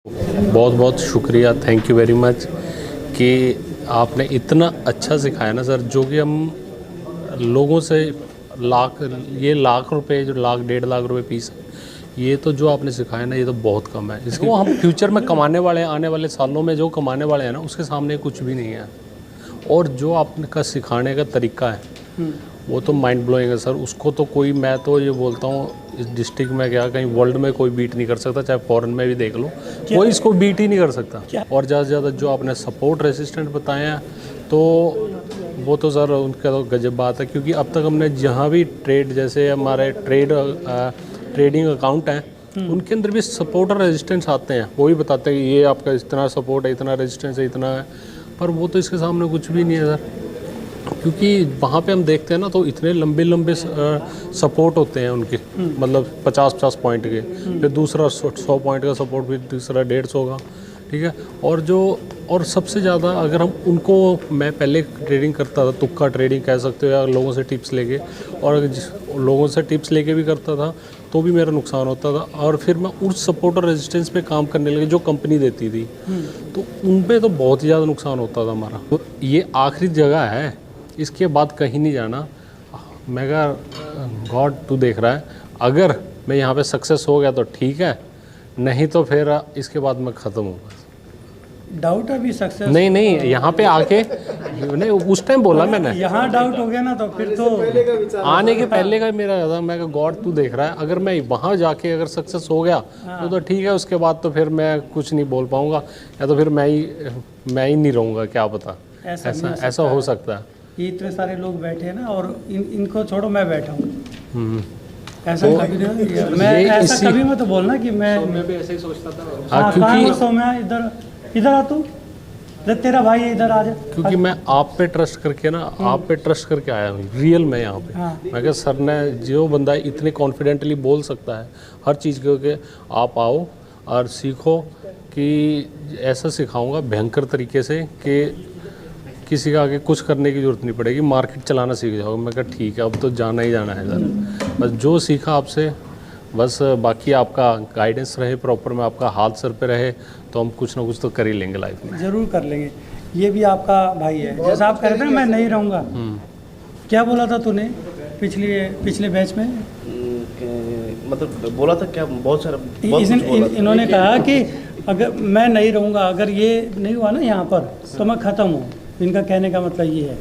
बहुत बहुत शुक्रिया, थैंक यू वेरी मच कि आपने इतना अच्छा सिखाया ना सर, जो कि हम लोगों से लाख रुपए, जो लाख 1.5 लाख रुपए फीस है, ये तो जो आपने सिखाया ना, ये तो बहुत कम है। इसको हम फ्यूचर में कमाने वाले हैं, आने वाले सालों में जो कमाने वाले हैं ना, उसके सामने कुछ भी नहीं है। और जो आपने का सिखाने का तरीका है वो तो माइंड ब्लोइंग है सर। उसको तो कोई, मैं तो ये बोलता हूँ इस डिस्ट्रिक्ट में क्या, कहीं वर्ल्ड में कोई बीट नहीं कर सकता, चाहे फॉरेन में भी देख लो, कोई इसको बीट ही नहीं कर सकता। और ज़्यादा से ज़्यादा जो आपने सपोर्ट रेसिस्टेंट बताए हैं, तो वो तो सर उनका तो गजब बात है। क्योंकि अब तक हमने जहाँ भी ट्रेड, जैसे हमारे ट्रेडिंग अकाउंट हैं, उनके अंदर भी सपोर्ट और रेजिस्टेंस आते हैं, वो भी बताते हैं कि ये आपका इतना सपोर्ट है, इतना रेजिस्टेंस है, इतना है। पर वो तो इसके सामने कुछ भी नहीं है सर। क्योंकि वहाँ पे हम देखते हैं ना, तो इतने लंबे लंबे सपोर्ट होते हैं उनके, मतलब 50-50 पॉइंट के, फिर दूसरा 100 पॉइंट का सपोर्ट, फिर दूसरा 150 का, ठीक है। और सबसे ज़्यादा अगर हम उनको, मैं पहले ट्रेडिंग करता था, तुक्का ट्रेडिंग कह सकते हो, या लोगों से टिप्स लेके, और लोगों से टिप्स लेके भी करता था तो भी मेरा नुकसान होता था। और फिर मैं उस सपोर्ट और रेजिस्टेंस पे काम करने लगे जो कंपनी देती थी, तो उन पे तो बहुत ही ज़्यादा नुकसान होता था हमारा। तो ये आखिरी जगह है, इसके बाद कहीं नहीं जाना। मैं कहा गॉड तू देख रहा है, अगर मैं यहाँ पे सक्सेस हो गया तो ठीक है, नहीं तो फिर इसके बाद मैं ख़त्म हूँ। डाउट अभी सक्सेस नहीं, यहाँ पे आके नहीं, उस टाइम बोला मैंने, यहाँ डाउट हो गया ना, तो फिर तो आने के पहले का मेरा था। मैं कहा गॉड तू देख रहा है, अगर मैं वहाँ जाके अगर सक्सेस हो गया तो ठीक है, उसके बाद तो फिर मैं कुछ नहीं बोल पाऊँगा, या तो फिर मैं ही नहीं रहूँगा, क्या पता। ऐसा हो सकता है। ये इतने सारे लोग बैठे हैं ना, और इनको छोड़ो, मैं बैठा हूँ। ऐसा तो कभी नहीं, मैं ऐसा कभी मत बोलना कि मैं भी ऐसे ही सोचता था। हाँ, क्योंकि सौम्या इधर आ, तू तेरा भाई है, इधर आ जा। क्योंकि मैं आप पे ट्रस्ट करके ना, आप पे ट्रस्ट करके आया हूँ रियल में यहाँ पे। हाँ। मैं कहा सर ने, जो बंदा इतने कॉन्फिडेंटली बोल सकता है हर चीज़ के, आप आओ और सीखो, कि ऐसा सिखाऊंगा भयंकर तरीके से कि किसी का आगे कुछ करने की ज़रूरत नहीं पड़ेगी, मार्केट चलाना सीख जाओगे। मैं कहा ठीक है, अब तो जाना ही जाना है सर। बस जो सीखा आपसे, बस बाकी आपका गाइडेंस रहे प्रॉपर में, आपका हाथ सर पे रहे, तो हम कुछ ना कुछ तो कर ही लेंगे लाइफ में। जरूर कर लेंगे। ये भी आपका भाई है, जैसा आप कह रहे थे ना, मैं नहीं रहूँगा। क्या बोला था तूने पिछले बैच में? मतलब बोला था क्या, बहुत सारा इन्होंने कहा कि अगर मैं नहीं रहूँगा, अगर ये नहीं हुआ ना यहाँ पर, तो मैं ख़त्म हूँ। इनका कहने का मतलब ये है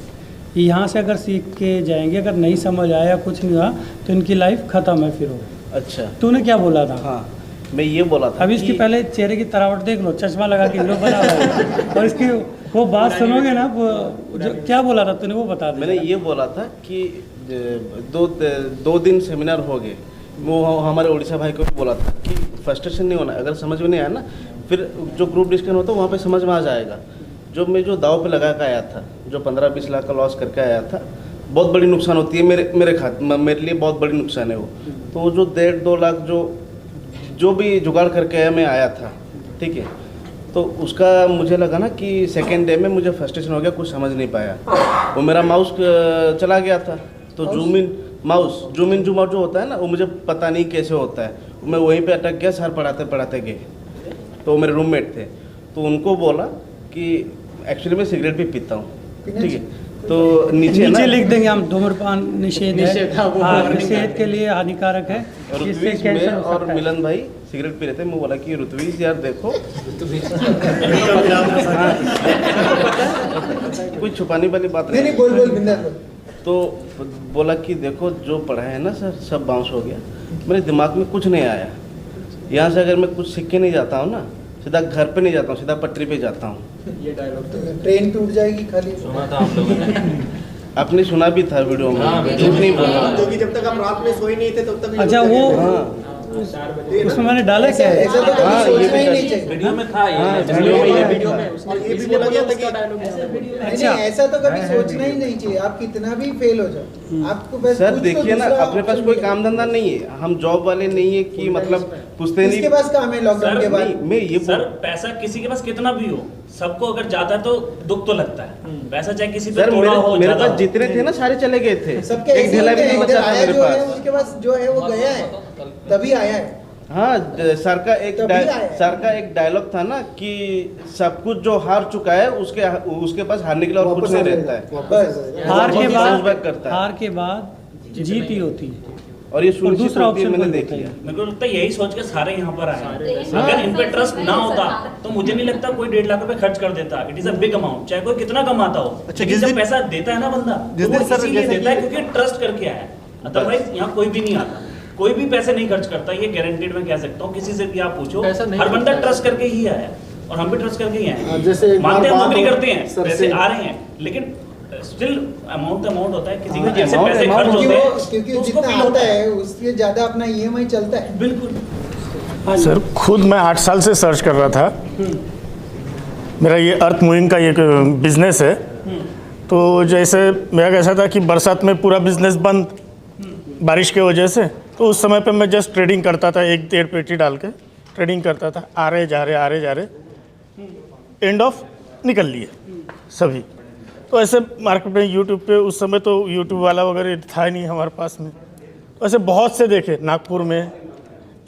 कि यहाँ से अगर सीख के जाएंगे, अगर नहीं समझ आया, कुछ नहीं हुआ, तो इनकी लाइफ ख़त्म है फिर वो। अच्छा, तूने क्या बोला था? हाँ, मैं ये बोला था अभी इसकी पहले चेहरे की तरावट देख लो, चश्मा लगा के हीरो बना हुआ है, और इसकी वो बात सुनोगे ना, जो क्या बोला था तूने, वो बता दे। मैंने ये बोला था कि 2 दिन सेमिनार हो गए, वो हमारे उड़ीसा भाई को भी बोला था कि फ्रस्ट्रेशन नहीं होना, अगर समझ में नहीं आया ना, फिर जो ग्रुप डिस्कशन होता है वहाँ पे समझ में आ जाएगा। जो दाव पे लगा के आया था, जो 15-20 लाख का लॉस करके आया था, बहुत बड़ी नुकसान होती है मेरे लिए बहुत बड़ी नुकसान है वो। तो जो 1.5-2 लाख जो भी जुगाड़ करके मैं आया था, ठीक है, तो उसका मुझे लगा ना कि सेकेंड डे में मुझे फ्रस्ट्रेशन हो गया, कुछ समझ नहीं पाया। वो मेरा माउस चला गया था, तो जूम इन जूम आउट जो होता है ना, वो मुझे पता नहीं कैसे होता है, मैं वहीं पे अटक गया। सर पढ़ाते गए, तो मेरे रूममेट थे, तो उनको बोला कि एक्चुअली मैं सिगरेट भी पीता हूँ, ठीक है, तो नीचे लिख देंगे हम, धूम्रपान निषेध है, सेहत के लिए हानिकारक है, जिससे कैंसर हो सकता है। और मिलन भाई सिगरेट पी रहे थे, मैं बोला कि ऋत्विज यार देखो कोई छुपाने वाली बात नहीं, बोल। तो बोला कि देखो जो पढ़ा है ना सर, सब बाउंस हो गया, मेरे दिमाग में कुछ नहीं आया। यहाँ से अगर मैं कुछ सीख के नहीं जाता हूँ ना, सीधा घर पे नहीं जाता हूँ, सीधा पटरी पे जाता हूँ। ये डायलॉग तो ट्रेन टूट जाएगी खाली सुना था आप लोगों ने। आपने सुना भी था वीडियो में, झूठ नहीं बोला। क्योंकि जब तक आप रात में सोए नहीं थे तब तक। अच्छा, वो उसमें मैंने डाला क्या है? ऐसा तो कभी सोचना ही नहीं चाहिए। वीडियो में था ये, वीडियो में और ये भी बोला गया था कि अच्छा, ऐसा तो कभी सोचना ही नहीं चाहिए। आप कितना भी फेल हो जाओ, आपको बस सर कुछ तो देखिए ना, दूसरा अपने पास option कोई मिलेगा। काम धंधा नहीं है, हम जॉब वाले नहीं है कि मतलब पूछते नहीं। किसके पास काम है लॉकडाउन के बाद? नहीं, मैं ये सर पैसा किसी के पास कितना भी हो, सबको अगर ज्यादा तो दुख तो लगता है, पैसा चाहे किसी पे सर थोड़ा हो मेरे ज्यादा पास हो। जितने थे ना सारे चले गए थे, सबके एक ढेला भी नहीं बचा था आया मेरे जो है पास। उसके पास जो है वो गया है, तभी आया है। हाँ सर का तभी आया है। सर का एक डायलॉग था ना कि सब कुछ जो हार चुका है उसके पास हारने के लिए और कुछ नहीं रहता है। बस हार के Bounce back बाद करता है। हार के बाद जीत ही होती है। और ये और सुनिश्चित दूसरा होती है, ऑप्शन मैंने कोई देखी होता है। ही मेरे को लगता है यही सोच के सारे यहाँ पर आए हैं। अगर इन पे ट्रस्ट ना होता तो मुझे नहीं लगता कोई 1.5 लाख रुपए खर्च कर देता। It is a big amount, चाहे कोई कितना कमाता हो। अच्छा, लेकिन जिस जब दिन- पैसा देता है ना बंदा जिस तो दिन वो सर इसीलिए जैसे देता है कि- क्योंकि ट्रस्ट करके आया है। अदरवाइज यहाँ कोई भी नहीं आता, कोई भी पैसे नहीं खर्च करता, ये गारंटेड मैं कह सकता हूँ। किसी से भी आप पूछो, पैसा नहीं हर बंदा खर्च ट्रस्ट करके ही आया है और हम भी ट्रस्ट करके ही आए हैं। जैसे एक बार मानते हैं, बात नौकरी हो करते हैं, सर पैसे से- आ रहे हैं, लेकिन स्टिल अमाउंट होता है। किसी के हाँ, जैसे amount पैसे amount खर्च क्योंकि होते हैं वो क्योंकि तो उसको जितना feel होता आता है उससे ज्यादा अपना EMI चलता है। बिल्कुल। हाँ जी। सर खुद मैं 8 साल से सर्च कर रहा था। मेरा ये अर्थ मूविंग का एक बिजनेस है। तो जैसे मेरा कैसा था कि बरसात में पूरा बिजनेस बंद बारिश की वजह से, तो उस समय पे मैं जस्ट ट्रेडिंग करता था, 1-1.5 पेटी डाल के ट्रेडिंग करता था। आ रहे जा रहे एंड ऑफ निकल लिए सभी। तो ऐसे मार्केट में यूट्यूब पे उस समय तो यूट्यूब वाला वगैरह था ही नहीं हमारे पास में। तो ऐसे बहुत से देखे, नागपुर में,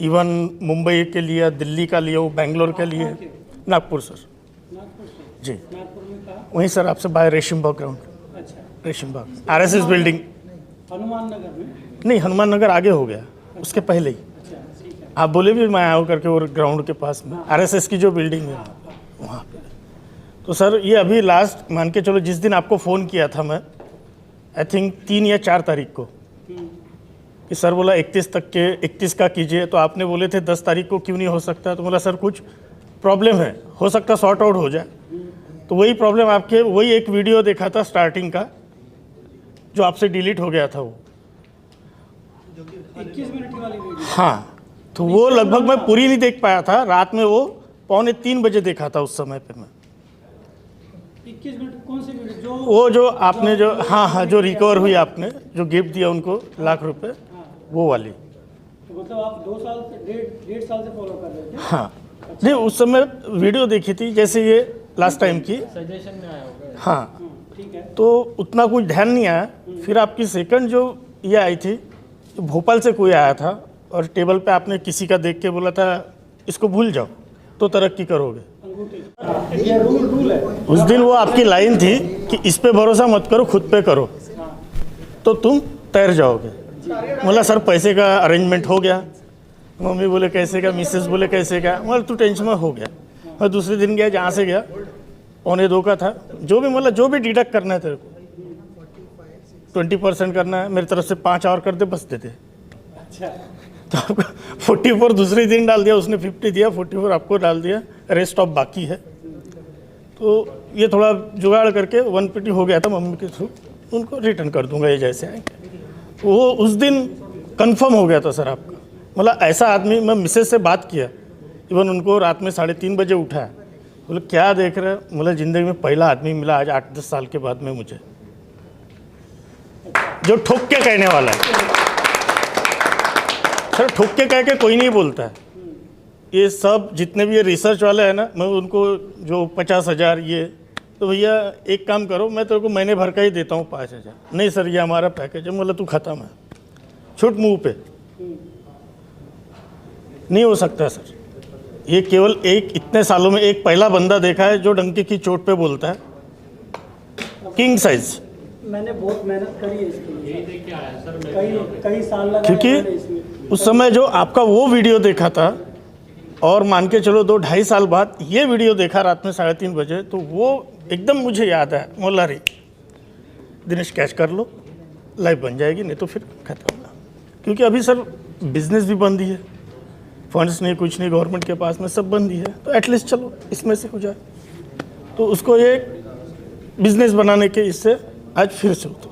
इवन मुंबई के लिए, दिल्ली का लिए, बेंगलोर के लिए, नागपुर सर जी, नागपुर में कहा। वहीं सर आपसे बाय रेशिम बाग ग्राउंड, अच्छा, रेशिम बाग RSS बिल्डिंग। हनुमान नगर में। नहीं, हनुमान नगर आगे हो गया, उसके पहले ही। अच्छा, ठीक है। आप बोले भी मैं आऊँ करके वो ग्राउंड के पास में RSS की जो बिल्डिंग है वहाँ पे। तो सर ये अभी लास्ट मान के चलो, जिस दिन आपको फ़ोन किया था मैं, आई थिंक 3 या 4 तारीख को, कि सर बोला 31 का कीजिए। तो आपने बोले थे 10 तारीख को क्यों नहीं हो सकता? तो बोला सर कुछ प्रॉब्लम है, हो सकता सॉर्ट आउट हो जाए। तो वही प्रॉब्लम आपके, वही एक वीडियो देखा था स्टार्टिंग का जो आपसे डिलीट हो गया था वो। 21 मिनट वाली वीडियो। हाँ, तो वो लगभग मैं पूरी नहीं देख पाया था। रात में वो 2:45 बजे देखा था उस समय पे मैं। 21 मिनट कौन सी वीडियो? जो वो जो आपने जो हाँ जो रिकवर हुई, आपने जो गिफ्ट दिया उनको लाख रुपए, वो वाली। तो मतलब आप 2 साल से डेढ़ साल से फॉलो कर रहे थे? हाँ, नहीं उस समय वीडियो देखी थी जैसे ये लास्ट टाइम की। सजेशन में आया होगा। हाँ, ठीक है। तो उतना कुछ ध्यान नहीं आया। फिर आपकी सेकंड जो ये आई थी, भोपाल से कोई आया था और टेबल पे आपने किसी का देख के बोला था इसको भूल जाओ तो तरक्की करोगे। अंगूठी। ये रूल है। उस दिन वो आपकी लाइन थी कि इस पे भरोसा मत करो, खुद पे करो तो तुम तैर जाओगे। बोला सर पैसे का अरेंजमेंट हो गया। मम्मी बोले कैसे का, मिसेस बोले कैसे का। मतलब तू टेंशन में हो गया। मैं दूसरे दिन गया, जहाँ से गया 1:45 का था। जो भी मतलब जो भी डिडक्ट करना है तेरे को, 20% करना है, मेरी तरफ से 5 और कर दे, बस दे दे। अच्छा, तो आपको 44 दूसरे दिन डाल दिया उसने, 50 दिया, 44 आपको डाल दिया, रेस्ट ऑफ बाकी है। तो ये थोड़ा जुगाड़ करके 150 हो गया था मम्मी के थ्रू, उनको रिटर्न कर दूंगा ये जैसे आएंगे। वो उस दिन कंफर्म हो गया था सर आपका। मतलब ऐसा आदमी, मैं मिसेज से बात किया, इवन उनको रात में 3:30 बजे उठाया। बोले क्या देख रहे हो? मतलब ज़िंदगी में पहला आदमी मिला आज 8-10 साल के बाद में मुझे, जो ठोक के कहने वाला है। सर ठोक के कह के कोई नहीं बोलता है। ये सब जितने भी ये रिसर्च वाले हैं ना, मैं उनको जो 50,000 ये, तो भैया एक काम करो, मैं तेरे को महीने भर का ही देता हूँ 5,000। नहीं सर ये हमारा पैकेज है। बोला तू ख़त्म है, छुट मुंह पे। नहीं हो सकता सर। ये केवल एक इतने सालों में एक पहला बंदा देखा है जो डंके की चोट पे बोलता है, किंग साइज। मैंने बहुत मेहनत करी है इसके लिए। कई साल लगा क्योंकि उस समय जो आपका वो वीडियो देखा था और मान के चलो 2-2.5 साल बाद ये वीडियो देखा रात में 3:30 बजे, तो वो एकदम मुझे याद है। मोला रे दिनेश कैश कर लो, लाइफ बन जाएगी, नहीं तो फिर खत्म होगा। क्योंकि अभी सर बिजनेस भी बंद ही है, फंड्स नहीं, कुछ नहीं, गवर्नमेंट के पास में सब बंद ही है। तो एटलीस्ट चलो इसमें से हो जाए, तो उसको ये बिजनेस बनाने के इससे आज फिर से होता।